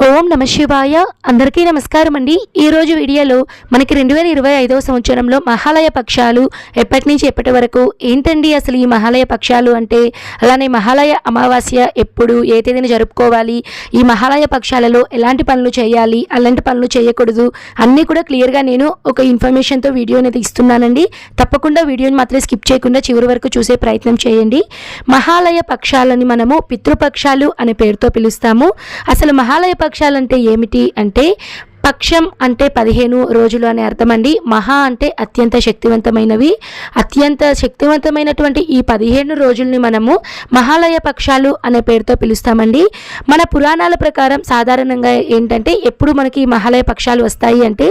ఓం నమ శివాయ. అందరికీ నమస్కారం అండి. ఈరోజు వీడియోలో మనకి 2025వ సంవత్సరంలో మహాలయ పక్షాలు ఎప్పటి నుంచి ఎప్పటి వరకు ఏంటండి అసలు ఈ మహాలయ పక్షాలు అంటే, అలానే మహాలయ అమావాస్య ఎప్పుడు ఏ తేదీని జరుపుకోవాలి, ఈ మహాలయ పక్షాలలో ఎలాంటి పనులు చేయాలి, అలాంటి పనులు చేయకూడదు అన్నీ కూడా క్లియర్గా నేను ఒక ఇన్ఫర్మేషన్తో వీడియో అనేది ఇస్తున్నానండి. తప్పకుండా వీడియోని మాత్రం స్కిప్ చేయకుండా చివరి వరకు చూసే ప్రయత్నం చేయండి. మహాలయ పక్షాలని మనము పితృపక్షాలు అనే పేరుతో పిలుస్తాము. అసలు మహాలయ పక్షాలంటే ఏమిటి అంటే, పక్షం అంటే 15 రోజులు అనే అర్థం అండి. మహా అంటే అత్యంత శక్తివంతమైనవి. అత్యంత శక్తివంతమైనటువంటి ఈ 15 రోజుల్ని మనము మహాలయ పక్షాలు అనే పేరుతో పిలుస్తామండి. మన పురాణాల ప్రకారం సాధారణంగా ఏంటంటే, ఎప్పుడు మనకి ఈ మహాలయ పక్షాలు వస్తాయి అంటే,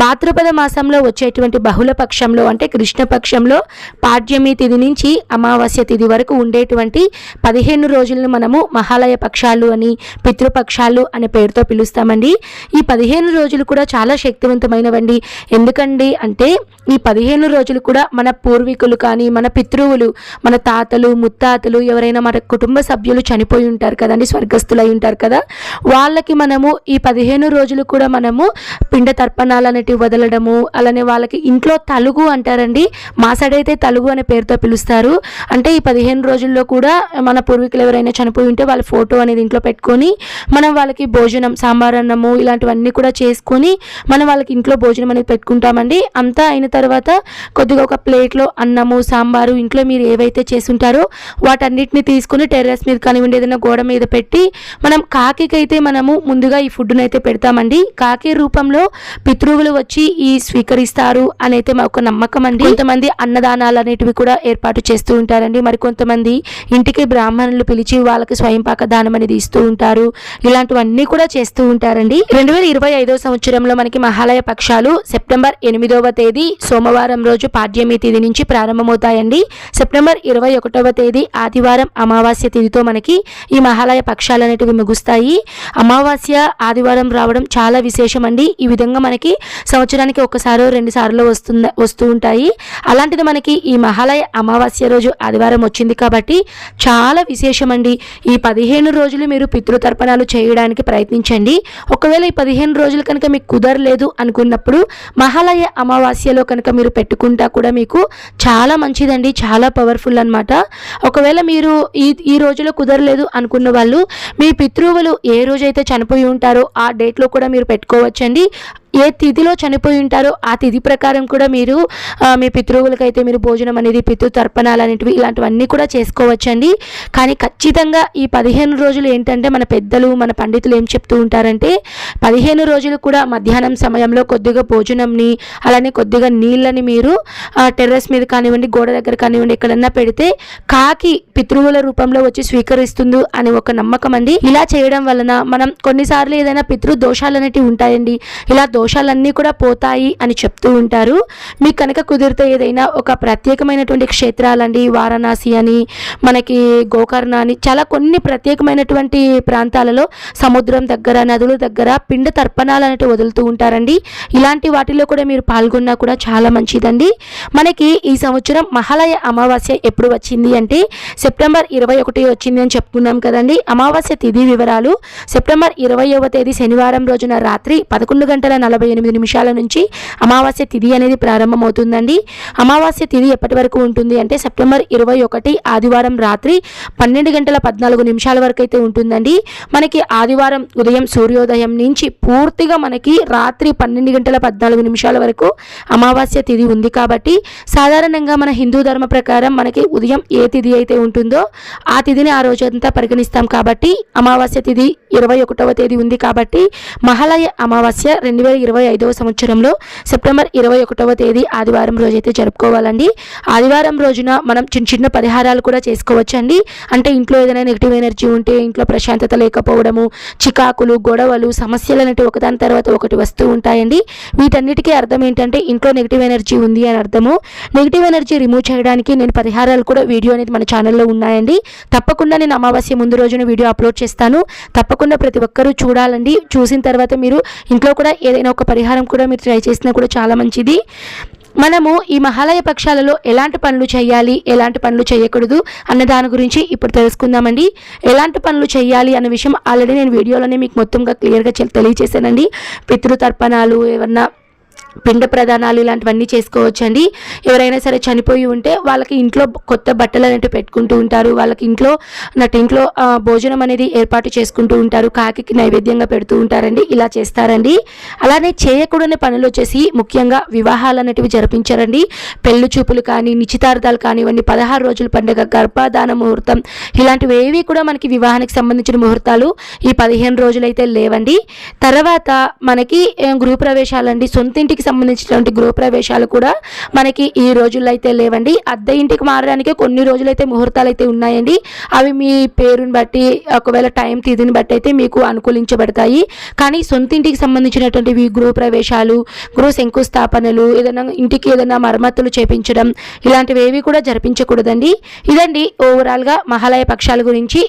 భాద్రపద మాసంలో వచ్చేటువంటి బహుళ పక్షంలో అంటే కృష్ణపక్షంలో పాడ్యమి తిథి నుంచి అమావాస్య తిథి వరకు ఉండేటువంటి 15 రోజులను మనము మహాలయ పక్షాలు అని, పితృపక్షాలు అనే పేరుతో పిలుస్తామండి. ఈ 15 రోజులు కూడా చాలా శక్తివంతమైనవండి. ఎందుకండి అంటే, ఈ 15 రోజులు కూడా మన పూర్వీకులు కానీ, మన పితృవులు, మన తాతలు ముత్తాతలు ఎవరైనా మన కుటుంబ సభ్యులు చనిపోయి ఉంటారు కదండి, స్వర్గస్థులై ఉంటారు కదా, వాళ్ళకి మనము ఈ 15 రోజులు కూడా మనము పిండ తర్పణాలు అనేటివి వదలడము, అలానే వాళ్ళకి ఇంట్లో తలుగు అంటారండి, మా సైడ్ అయితే తలుగు అనే పేరుతో పిలుస్తారు. అంటే ఈ 15 రోజుల్లో కూడా మన పూర్వీకులు ఎవరైనా చనిపోయి ఉంటే వాళ్ళ ఫోటో అనేది ఇంట్లో పెట్టుకొని మనం వాళ్ళకి భోజనం, సాంబార్ అన్నము ఇలాంటివన్నీ కూడా చేసుకొని మనం వాళ్ళకి ఇంట్లో భోజనం అనేది పెట్టుకుంటామండి. అంతా అయిన తర్వాత కొద్దిగా ఒక ప్లేట్లో అన్నము, సాంబారు ఇంట్లో మీరు ఏవైతే చేసుంటారో వాటన్నిటిని తీసుకుని టెర్రస్ మీద కానివ్వండి, ఏదైనా గోడ మీద పెట్టి మనం కాకికి అయితే మనము ముందుగా ఈ ఫుడ్ని అయితే పెడతామండి. కాకి రూపంలో పితృవులు వచ్చి ఈ స్వీకరిస్తారు అని అయితే ఒక నమ్మకం అండి. కొంతమంది అన్నదానాలు అనేటివి కూడా ఏర్పాటు చేస్తూ ఉంటారండి. మరి కొంతమంది ఇంటికి బ్రాహ్మణులు పిలిచి వాళ్ళకి స్వయంపాక దానం అనేది ఇస్తూ ఉంటారు. ఇలాంటివన్నీ కూడా చేస్తూ ఉంటారండి. 2025వ సంవత్సరంలో మనకి మహాలయ పక్షాలు సెప్టెంబర్ 8వ తేదీ సోమవారం రోజు పాడ్యమి తిథి నుంచి ప్రారంభమవుతాయండి. సెప్టెంబర్ 21వ తేదీ ఆదివారం అమావాస్య తిథితో మనకి ఈ మహాలయ పక్షాలు అనేటివి ముగుస్తాయి. అమావాస్య ఆదివారం రావడం చాలా విశేషం అండి. ఈ విధంగా మనకి సంవత్సరానికి ఒకసారో 2 సార్లు వస్తూ ఉంటాయి. అలాంటిది మనకి ఈ మహాలయ అమావాస్య రోజు ఆదివారం వచ్చింది కాబట్టి చాలా విశేషం అండి. ఈ 15 రోజులు మీరు పితృతర్పణాలు చేయడానికి ప్రయత్నించండి. ఒకవేళ ఈ 15 రోజులు కనుక మీకు కుదరలేదు అనుకున్నప్పుడు మహాలయ అమావాస్యలో కనుక మీరు పెట్టుకుంటా కూడా మీకు చాలా మంచిదండి, చాలా పవర్ఫుల్ అన్నమాట. ఒకవేళ మీరు ఈ రోజులో కుదరలేదు అనుకున్న వాళ్ళు మీ పితృవులు ఏ రోజైతే చనిపోయి ఉంటారో ఆ డేట్లో కూడా మీరు పెట్టుకోవచ్చండి. ఏ తిథిలో చనిపోయి ఉంటారో ఆ తిథి ప్రకారం కూడా మీరు మీ పితృవులకైతే మీరు భోజనం అనేది, పితృతర్పణాలు అనేటివి ఇలాంటివన్నీ కూడా చేసుకోవచ్చండి. కానీ ఖచ్చితంగా ఈ 15 రోజులు ఏంటంటే, మన పెద్దలు మన పండితులు ఏం చెప్తూ ఉంటారంటే, 15 రోజులు కూడా మధ్యాహ్నం సమయంలో కొద్దిగా భోజనంని అలానే కొద్దిగా నీళ్ళని మీరు టెర్రస్ మీద కానివ్వండి, గోడ దగ్గర కానివ్వండి, ఎక్కడన్నా పెడితే కాకి పితృవుల రూపంలో వచ్చి స్వీకరిస్తుంది అని ఒక నమ్మకం అండి. ఇలా చేయడం వలన మనం కొన్నిసార్లు ఏదైనా పితృ దోషాలు అనేటివి ఉంటాయండి, ఇలా దోషాలన్నీ కూడా పోతాయి అని చెప్తూ ఉంటారు. మీకు కనుక కుదిరితే ఏదైనా ఒక ప్రత్యేకమైనటువంటి క్షేత్రాలండి, వారణాసి అని, మనకి గోకర్ణ అని, చాలా కొన్ని ప్రత్యేకమైనటువంటి ప్రాంతాలలో సముద్రం దగ్గర, నదుల దగ్గర పిండ తర్పణాలు అనేవి వదులుతూ ఉంటారండి. ఇలాంటి వాటిలో కూడా మీరు పాల్గొన్నా కూడా చాలా మంచిదండి. మనకి ఈ సంవత్సరం మహాలయ అమావాస్య ఎప్పుడు వచ్చింది అంటే సెప్టెంబర్ 21 వచ్చింది అని చెప్పుకున్నాం కదండి. అమావాస్య తిథి వివరాలు: సెప్టెంబర్ 20వ తేదీ శనివారం రోజున రాత్రి 11:48 నుంచి అమావాస్య తిథి అనేది ప్రారంభమవుతుందండి. అమావాస్య తిథి ఎప్పటి వరకు ఉంటుంది అంటే సెప్టెంబర్ 21 ఆదివారం రాత్రి 12:14 వరకు అయితే ఉంటుందండి. మనకి ఆదివారం ఉదయం సూర్యోదయం నుంచి పూర్తిగా మనకి రాత్రి 12:14 వరకు అమావాస్య తిథి ఉంది. కాబట్టి సాధారణంగా మన హిందూ ధర్మ ప్రకారం మనకి ఉదయం ఏ తిథి అయితే ఉంటుందో ఆ తిథిని ఆ రోజంతా పరిగణిస్తాం. కాబట్టి అమావాస్య తిథి 21వ తేదీ ఉంది. కాబట్టి మహాలయ అమావాస్య 2025వ సంవత్సరంలో సెప్టెంబర్ 21వ తేదీ ఆదివారం రోజైతే జరుపుకోవాలండి. ఆదివారం రోజున మనం చిన్న పరిహారాలు కూడా చేసుకోవచ్చండి. అంటే ఇంట్లో ఏదైనా నెగిటివ్ ఎనర్జీ ఉంటే, ఇంట్లో ప్రశాంతత లేకపోవడము, చికాకులు, గొడవలు, సమస్యలు అనేవి ఒకదాని తర్వాత ఒకటి వస్తూ ఉంటాయండి. వీటన్నిటికీ అర్థం ఏంటంటే ఇంట్లో నెగిటివ్ ఎనర్జీ ఉంది అని అర్థము. నెగిటివ్ ఎనర్జీ రిమూవ్ చేయడానికి నేను పరిహారాలు కూడా వీడియో అనేది మన ఛానల్లో ఉన్నాయండి. తప్పకుండా నేను అమావాస్య ముందు రోజున వీడియో అప్లోడ్ చేస్తాను. తప్పకుండా ప్రతి ఒక్కరూ చూడాలండి. చూసిన తర్వాత మీరు ఇంట్లో కూడా ఏదైనా ఒక పరిహారం కూడా మీరు ట్రై చేసినా కూడా చాలా మంచిది. మనము ఈ మహాలయ పక్షాలలో ఎలాంటి పనులు చేయాలి, ఎలాంటి పనులు చేయకూడదు అన్న దాని గురించి ఇప్పుడు తెలుసుకుందామండి. ఎలాంటి పనులు చేయాలి అన్న విషయం ఆల్రెడీ నేను వీడియోలోనే మీకు మొత్తంగా క్లియర్గా తెలియచేశానండి. పితృతర్పణాలు, ఏమన్నా పిండ ప్రదానాలు ఇలాంటివన్నీ చేసుకోవచ్చండి. ఎవరైనా సరే చనిపోయి ఉంటే వాళ్ళకి ఇంట్లో కొత్త బట్టలు అనేవి పెట్టుకుంటూ ఉంటారు. వాళ్ళకి ఇంట్లో భోజనం అనేది ఏర్పాటు చేసుకుంటూ ఉంటారు. కాకి నైవేద్యంగా పెడుతూ ఉంటారండి. ఇలా చేస్తారండి. అలానే చేయకూడని పనులు వచ్చేసి ముఖ్యంగా వివాహాలు అనేటివి జరిపించారండి. పెళ్లి చూపులు కానీ, నిశ్చితార్థాలు కానివ్వండి, 16 రోజుల పండుగ, గర్భాధాన ముహూర్తం ఇలాంటివి ఏవి కూడా మనకి వివాహానికి సంబంధించిన ముహూర్తాలు ఈ 15 రోజులైతే లేవండి. తర్వాత మనకి గృహప్రవేశాలండి. సొంత ఇంటికి సంబంధించినటువంటి గృహప్రవేశాలు కూడా మనకి ఈ రోజుల్లో అయితే లేవండి. అద్దె ఇంటికి మారడానికి కొన్ని రోజులైతే ముహూర్తాలు అయితే ఉన్నాయండి. అవి మీ పేరుని బట్టి, ఒకవేళ టైం తిథిని బట్టి అయితే మీకు అనుకూలించబడతాయి. కానీ సొంత ఇంటికి సంబంధించినటువంటి గృహప్రవేశాలు, గృహ శంకుస్థాపనలు, ఇంటికి ఏదైనా మరమ్మతులు చేపించడం ఇలాంటివి ఏవి కూడా జరిపించకూడదండి. ఇదండి ఓవరాల్గా మహాలయ పక్షాల గురించి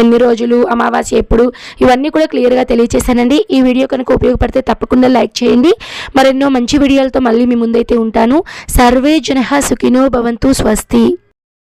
ఎన్ని రోజులు, అమావాస్య ఎప్పుడు, ఇవన్నీ కూడా క్లియర్గా తెలియచేశానండి. ఈ వీడియో కనుక ఉపయోగపడితే తప్పకుండా లైక్ చేయండి. మరెన్నో మంచి వీడియోలతో మళ్ళీ మీ ముందైతే ఉంటాను. సర్వే జనః సుఖినో భవంతు. స్వస్తి.